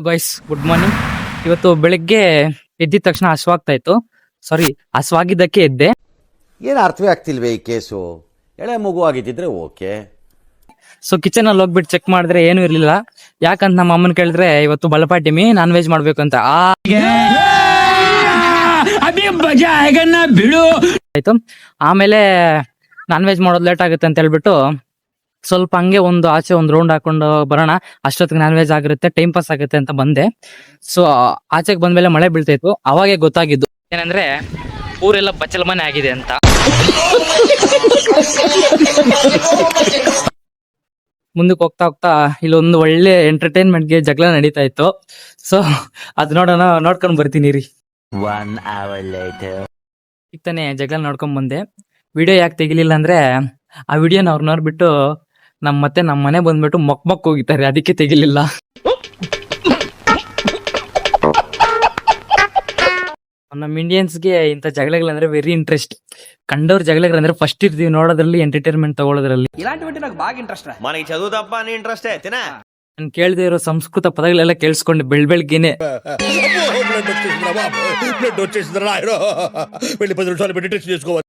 Guys, good morning. ಇವತ್ತು ಬೆಳಿಗ್ಗೆ ಎದ್ದಿದ ತಕ್ಷಣ ಹಸುವಾಗ್ತಾ ಇತ್ತು. ಹಸುವಾಗಿದ್ದಕ್ಕೆ ಎದ್ದೆ. ಏನು ಅರ್ಥವೇ ಆಗ್ತಿಲ್ವೇ ಈ ಕೇಸು? ಎಳೆ ಮಗು ಆಗಿದ್ದಿದ್ರೆ ಓಕೆ. ಸೊ ಕಿಚನ್ ಅಲ್ಲಿ ಹೋಗ್ಬಿಟ್ಟು ಚೆಕ್ ಮಾಡಿದ್ರೆ ಏನು ಇರ್ಲಿಲ್ಲ. ಯಾಕಂತ ನಮ್ಮ ಅಮ್ಮನ್ ಕೇಳಿದ್ರೆ ಇವತ್ತು ಬಲಪಾಟಿಮಿ ನಾನ್ ವೆಜ್ ಮಾಡ್ಬೇಕು ಅಂತ ಆಯ್ತು. ಆಮೇಲೆ ನಾನ್ ವೆಜ್ ಮಾಡೋದು ಲೇಟ್ ಆಗುತ್ತೆ ಅಂತ ಹೇಳ್ಬಿಟ್ಟು ಸ್ವಲ್ಪ ಹಂಗೆ ಆಚೆ ಒಂದು ರೌಂಡ್ ಹಾಕೊಂಡು ಬರೋಣ, ಅಷ್ಟೊತ್ತಿಗೆ ನಾನ್ ವೆಜ್ ಆಗಿರುತ್ತೆ, ಟೈಮ್ ಪಾಸ್ ಆಗುತ್ತೆ ಅಂತ ಬಂದೆ. ಸೊ ಆಚೆಗೆ ಬಂದ್ಮೇಲೆ ಮಳೆ ಬೀಳ್ತಾ ಇತ್ತು. ಅವಾಗೆ ಗೊತ್ತಾಗಿದ್ದು ಏನಂದ್ರೆ ಊರೆಲ್ಲ ಬಚ್ಚಲ ಮನೆ ಆಗಿದೆ ಅಂತ. ಮುಂದಕ್ಕೆ ಹೋಗ್ತಾ ಹೋಗ್ತಾ ಇಲ್ಲೊಂದು ಒಳ್ಳೆ ಎಂಟರ್ಟೈನ್ಮೆಂಟ್ಗೆ ಜಗಳ ನಡೀತಾ ಇತ್ತು. ಸೊ ಅದ್ ನೋಡ್ಕೊಂಡ್ ಬರ್ತೀನಿ ರೀ. ಈಗ ತಾನೇ ಜಗಳ ನೋಡ್ಕೊಂಡ್ ಬಂದೆ. ವಿಡಿಯೋ ಯಾಕೆ ತೆಗಿಲಿಲ್ಲ ಅಂದ್ರೆ ಆ ವಿಡಿಯೋನ ಅವ್ರು ನೋಡ್ಬಿಟ್ಟು ನಮ್ಮ ಮನೆ ಬಂದ್ಬಿಟ್ಟು ಮೊಕ್ ಹೋಗಿದ್ದಾರೆ, ಅದಕ್ಕೆ ತೆಗಿಲಿಲ್ಲ. ನಮ್ಮ ಇಂಡಿಯನ್ಸ್ಗೆ ಇಂಥ ಜಗಳಗಳಂದ್ರೆ ವೆರಿ ಇಂಟ್ರೆಸ್ಟ್. ಕಂಡವ್ರ ಜಗಳಗಳಂದ್ರೆ ಫಸ್ಟ್ ಇರ್ತೀವಿ ನೋಡೋದ್ರಲ್ಲಿ, ಎಂಟರ್ಟೈನ್ಮೆಂಟ್ ತಗೊಳ್ಳೋದ್ರಲ್ಲಿ. ఇలాంటివంటే నాకు బాగా ఇంట్రెస్ట్ రా. మనకి చదువు తప్ప అని ఇంట్రెస్ట్ తినా. ನಾನು ಕೇಳದೆ ಇರೋ ಸಂಸ್ಕೃತ ಪದಗಳೆಲ್ಲ ಕೇಳಿಸ್ಕೊಂಡು ಬೆಳ್ಬೆಳ್ಗೇನೆ బ్లడ్ వచ్చేసిందిరా, వెళ్ళి 10 నిమిషాలు పెట్టి టెస్ట్ చేసుకోవాలి.